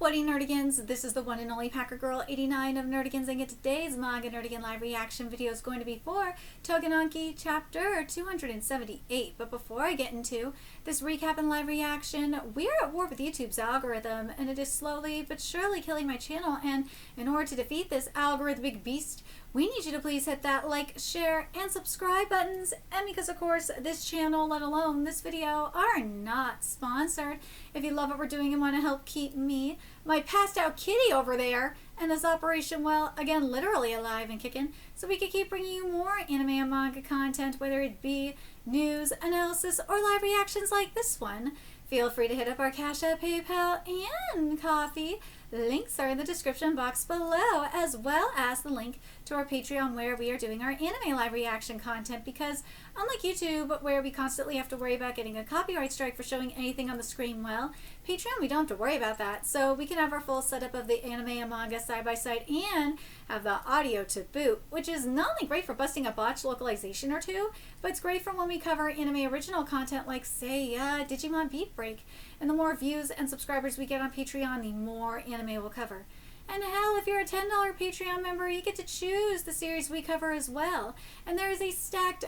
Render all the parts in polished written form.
Whatty Nerdigans, this is the one and only Packer Girl 89 of Nerdigans, and today's Manga Nerdigan live reaction video is going to be for Tougen Anki chapter 278. But before I get into this recap and live reaction, we're at war with YouTube's algorithm, and it is slowly but surely killing my channel. And in order to defeat this algorithmic beast, we need you to please hit that like, share, and subscribe buttons. And because, of course, this channel, let alone this video, are not sponsored. If you love what we're doing and want to help keep me, my passed out kitty over there, and this operation, well, again, literally alive and kicking, so we can keep bringing you more anime and manga content, whether it be news, analysis, or live reactions like this one, feel free to hit up our Cash App, PayPal, and Coffee. Links are in the description box below, as well as the link to our Patreon where we are doing our anime live reaction content, because unlike YouTube where we constantly have to worry about getting a copyright strike for showing anything on the screen, well, Patreon, we don't have to worry about that. So we can have our full setup of the anime and manga side by side and have the audio to boot, which is not only great for busting a botched localization or two, but it's great for when we cover anime original content like, say, Digimon Beat Break. And the more views and subscribers we get on Patreon, the more anime we'll cover. And hell, if you're a $10 Patreon member, you get to choose the series we cover as well. And there is a stacked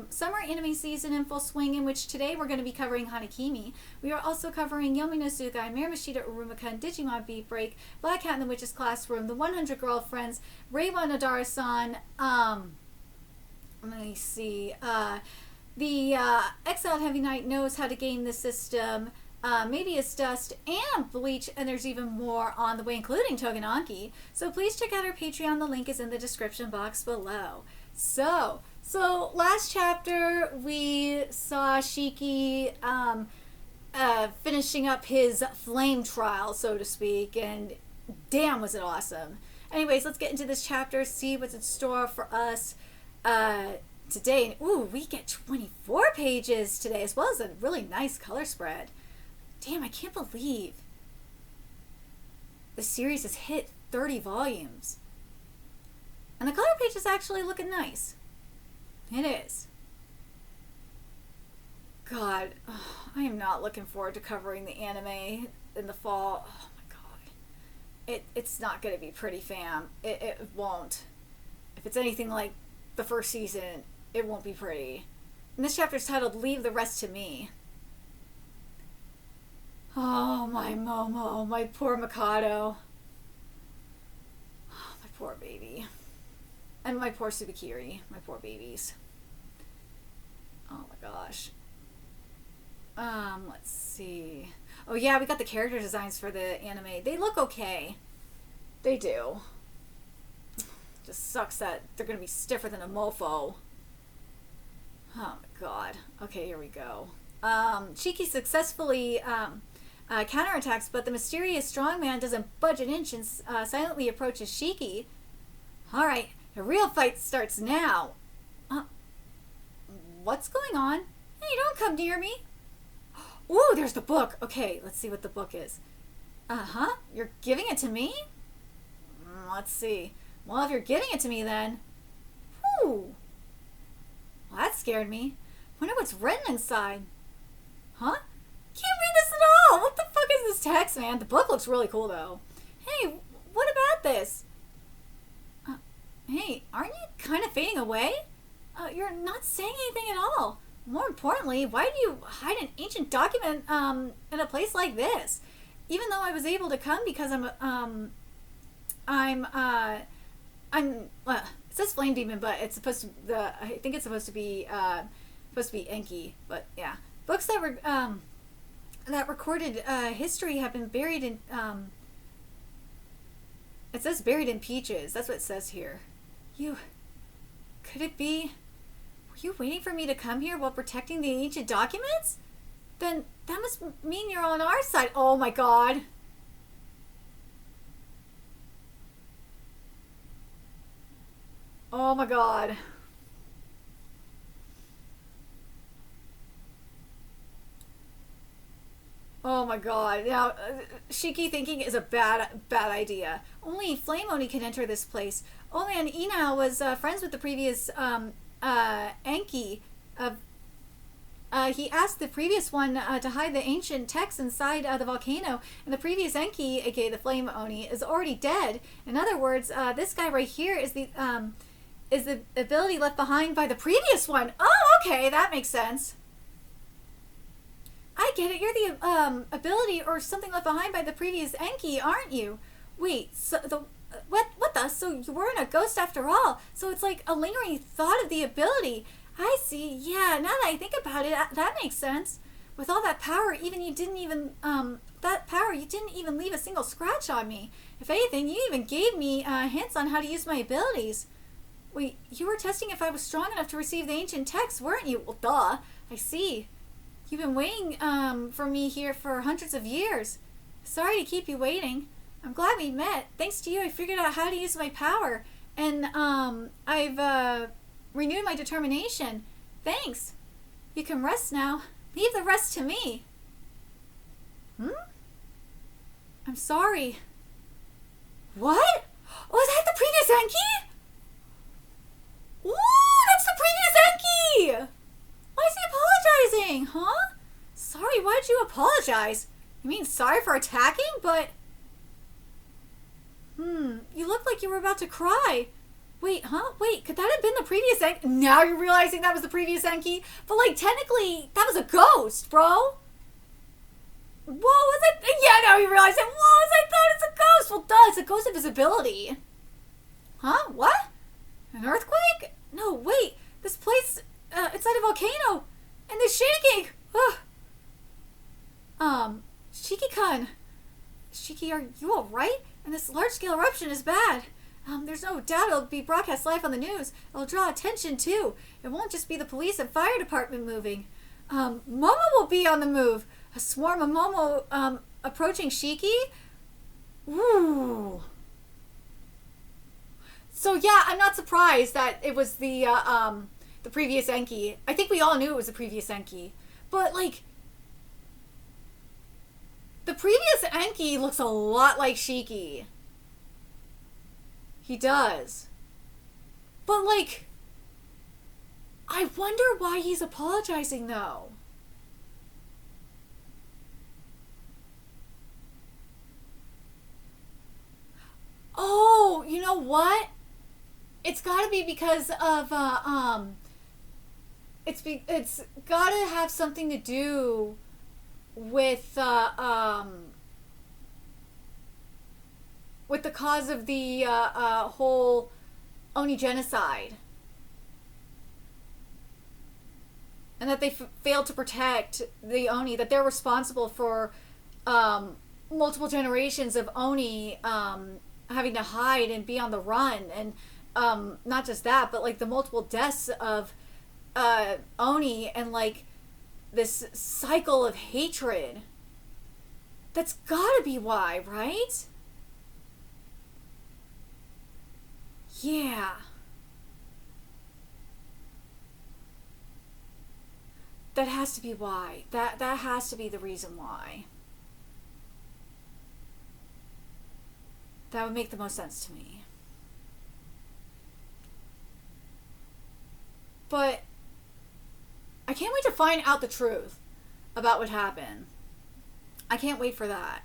summer anime season in full swing, in which today we're going to be covering Hanakimi. We are also covering Yomi no Tsugai, Miramashita Urumaka, Digimon Beat Break, Black Cat in the Witch's Classroom, The 100 Girlfriends, Reiwa Nodara-san, let me see, the Exiled Heavy Knight Knows How to Game the System, Medias Dust, and Bleach, and there's even more on the way, including Tougen Anki. So please check out our Patreon. The link is in the description box below. So last chapter we saw Shiki finishing up his flame trial, so to speak, and damn was it awesome. Anyways, let's get into this chapter, see what's in store for us today. Ooh, we get 24 pages today, as well as a really nice color spread. Damn, I can't believe the series has hit 30 volumes. And the color page is actually looking nice. It is. God, I am not looking forward to covering the anime in the fall. Oh my god. It's not going to be pretty, fam. It won't. If it's anything like the first season, it won't be pretty. And this chapter is titled Leave the Rest to Me. Oh, my Momo, my poor Mikado. Oh, my poor baby. And my poor Tsubikiri, my poor babies. Oh my gosh. Let's see. Oh yeah, we got the character designs for the anime. They look okay. They do. Just sucks that they're gonna be stiffer than a mofo. Oh my god. Okay, here we go. Shiki successfully counterattacks, but the mysterious strongman doesn't budge an inch and silently approaches Shiki. Alright, the real fight starts now. What's going on? Hey, don't come near me. Ooh, there's the book. Okay, let's see what the book is. Uh-huh, you're giving it to me? Let's see. Well, if you're giving it to me, then... Whew. Well, that scared me. Wonder what's written inside. Huh? Can't read this at all. What the fuck is this text, man? The book looks really cool, though. Hey, what about this? Hey, aren't you kind of fading away? You're not saying anything at all. More importantly, why do you hide an ancient document in a place like this? Even though I was able to come because it says flame demon, but it's supposed to I think it's supposed to be Enki, but yeah. Books that were that recorded history have been buried in it says buried in peaches. That's what it says here. Could it be, were you waiting for me to come here while protecting the ancient documents? Then that must mean you're on our side. Oh my god. Oh my god. Oh my god. Now, Shiki thinking is a bad idea. Only Flame Oni can enter this place. Oh man, Ina was friends with the previous Enki of he asked the previous one to hide the ancient text inside the volcano, and the previous Enki, aka the Flame Oni, is already dead. In other words, this guy right here is the ability left behind by the previous one. Oh, okay, that makes sense. I get it. You're the ability or something left behind by the previous Enki, aren't you? Wait, so the what the? So you weren't a ghost after all. So it's like a lingering thought of the ability. I see. Yeah, now that I think about it, that makes sense. With all that power, you didn't even leave a single scratch on me. If anything, you even gave me hints on how to use my abilities. Wait, you were testing if I was strong enough to receive the ancient text, weren't you? Well, duh. I see. You've been waiting for me here for hundreds of years. Sorry to keep you waiting. I'm glad we met. Thanks to you, I figured out how to use my power. And I've renewed my determination. Thanks. You can rest now. Leave the rest to me. I'm sorry. What? Was that the previous Enki? Ooh, that's the previous Enki! Why is he apologizing, huh? Sorry, why'd you apologize? You mean sorry for attacking, but... you look like you were about to cry. Wait, huh? Wait, could that have been the previous Enki? Now you're realizing that was the previous Enki? But, like, technically, that was a ghost, bro. What was it? Yeah, now you realize it. What was I thought it's a ghost? Well, duh, it's a ghost of visibility. Huh? What? An earthquake? No, wait. This place, inside a volcano. And it's shaking. Shiki-kun. Shiki, are you alright? And this large-scale eruption is bad. There's no doubt it'll be broadcast live on the news. It'll draw attention, too. It won't just be the police and fire department moving. Momo will be on the move. A swarm of Momo, approaching Shiki? Ooh. So, yeah, I'm not surprised that it was the previous Enki. I think we all knew it was the previous Enki. But, like, the previous Enki looks a lot like Shiki. He does. But, like, I wonder why he's apologizing, though. Oh, you know what? It's gotta be because of, it's gotta have something to do with the cause of the whole Oni genocide, and that they failed to protect the Oni, that they're responsible for multiple generations of Oni having to hide and be on the run, and not just that, but like the multiple deaths of Oni, and like this cycle of hatred. That's gotta be why, right? Yeah. That has to be why. That has to be the reason why. That would make the most sense to me. But I can't wait to find out the truth about what happened. I can't wait for that.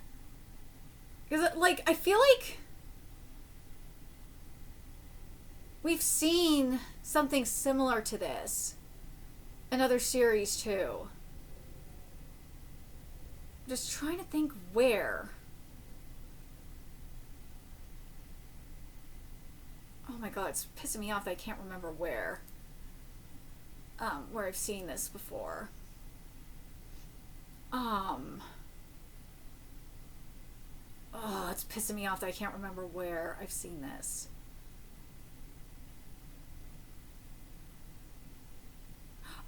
Because, like, I feel like we've seen something similar to this in other series, too. I'm just trying to think where. Oh my god, it's pissing me off that I can't remember where I've seen this before. Oh, it's pissing me off that I can't remember where I've seen this.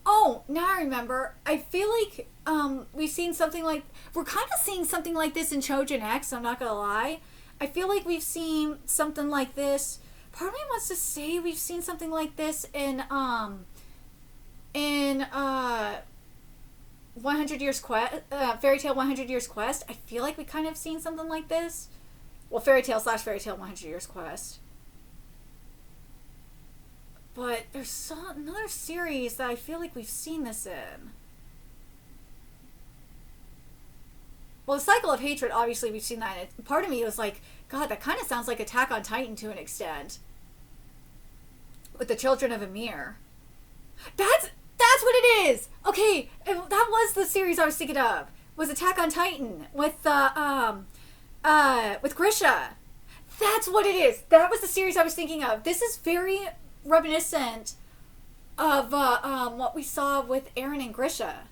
Oh, now I remember. I feel like we've seen something like... We're kind of seeing something like this in Tougen X, I'm not gonna lie. I feel like we've seen something like this... Part of me wants to say we've seen something like this in 100 Years Quest, Fairy Tail 100 Years Quest. I feel like we kind of seen something like this. Well, Fairy Tail / Fairy Tail 100 Years Quest. But there's another series that I feel like we've seen this in. Well, the cycle of hatred, obviously, we've seen that. And part of me was like, God, that kind of sounds like Attack on Titan to an extent. With the children of Ymir. That's what it is! Okay, that was the series I was thinking of. Was Attack on Titan with Grisha. That's what it is. That was the series I was thinking of. This is very reminiscent of what we saw with Eren and Grisha.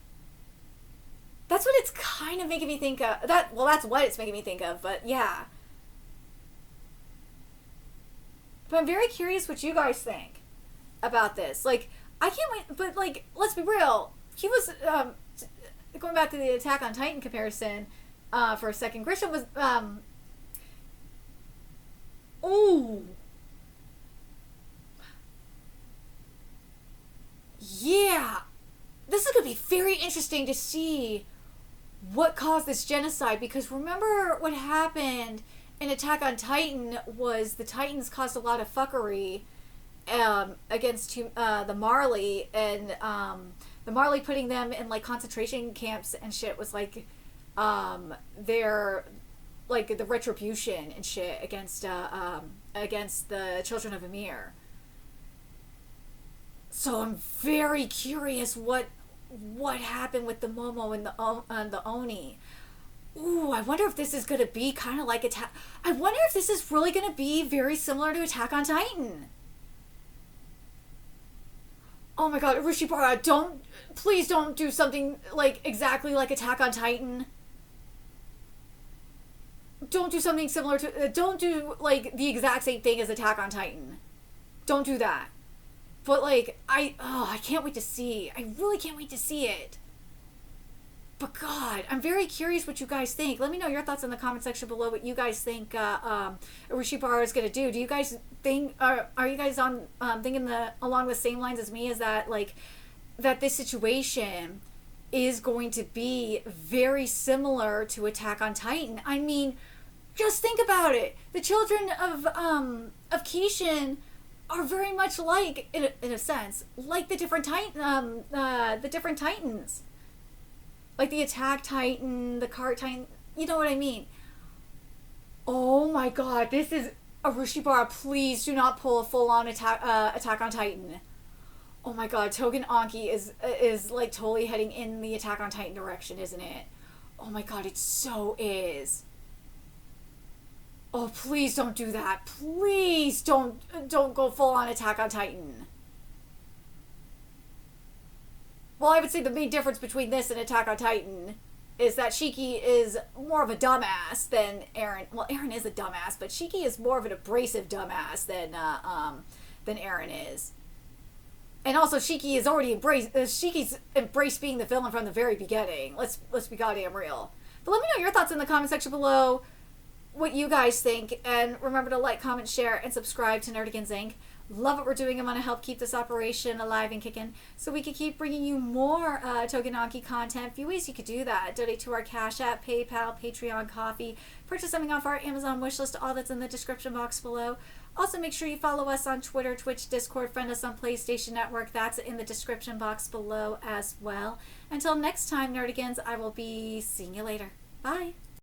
That's what it's kind of making me think of. That's what it's making me think of, but yeah. But I'm very curious what you guys think about this. Like, I can't wait, but like, let's be real. He was, going back to the Attack on Titan comparison, for a second, Grisha was, ooh. Yeah. This is going to be very interesting to see what caused this genocide, because remember what happened in Attack on Titan was the Titans caused a lot of fuckery against the Marley, and the Marley putting them in like concentration camps and shit was like their like the retribution and shit against the children of Ymir. So I'm very curious what happened with the Momo and the Oni. Ooh, I wonder if this is going to be kind of like I wonder if this is really going to be very similar to Attack on Titan. Oh my god, Urashibara, please don't do something like exactly like Attack on Titan. Don't do something similar to, don't do like the exact same thing as Attack on Titan. Don't do that. But like, I can't wait to see. I really can't wait to see it. But God, I'm very curious what you guys think. Let me know your thoughts in the comment section below. What you guys think Urashibara is gonna do? Do you guys think are you guys on thinking along the same lines as me? Is that like that this situation is going to be very similar to Attack on Titan? I mean, just think about it. The children of Kishin are very much like, in a sense, like the different Titans. Like the Attack Titan, the Cart Titan, you know what I mean? Oh my god, this is Urashibara, please do not pull a full-on Attack on Titan. Oh my god, Tougen Anki is like totally heading in the Attack on Titan direction, isn't it? Oh my god, it so is. Oh, please don't do that. Please don't go full-on Attack on Titan. Well, I would say the main difference between this and Attack on Titan is that Shiki is more of a dumbass than Eren. Well, Eren is a dumbass, but Shiki is more of an abrasive dumbass than Eren is. And also, Shiki is already Shiki's embraced being the villain from the very beginning. Let's be goddamn real. But let me know your thoughts in the comment section below. What you guys think, and remember to like, comment, share, and subscribe to Nerdigans Inc. Love what we're doing. I want to help keep this operation alive and kicking so we can keep bringing you more Tougen Anki content. A few ways you could do that: donate to our Cash App, PayPal, Patreon, Coffee, purchase something off our Amazon wishlist. All that's in the description box below. Also, make sure you follow us on Twitter, Twitch, Discord, friend us on PlayStation Network. That's in the description box below as well. Until next time, Nerdigans, I will be seeing you later. Bye.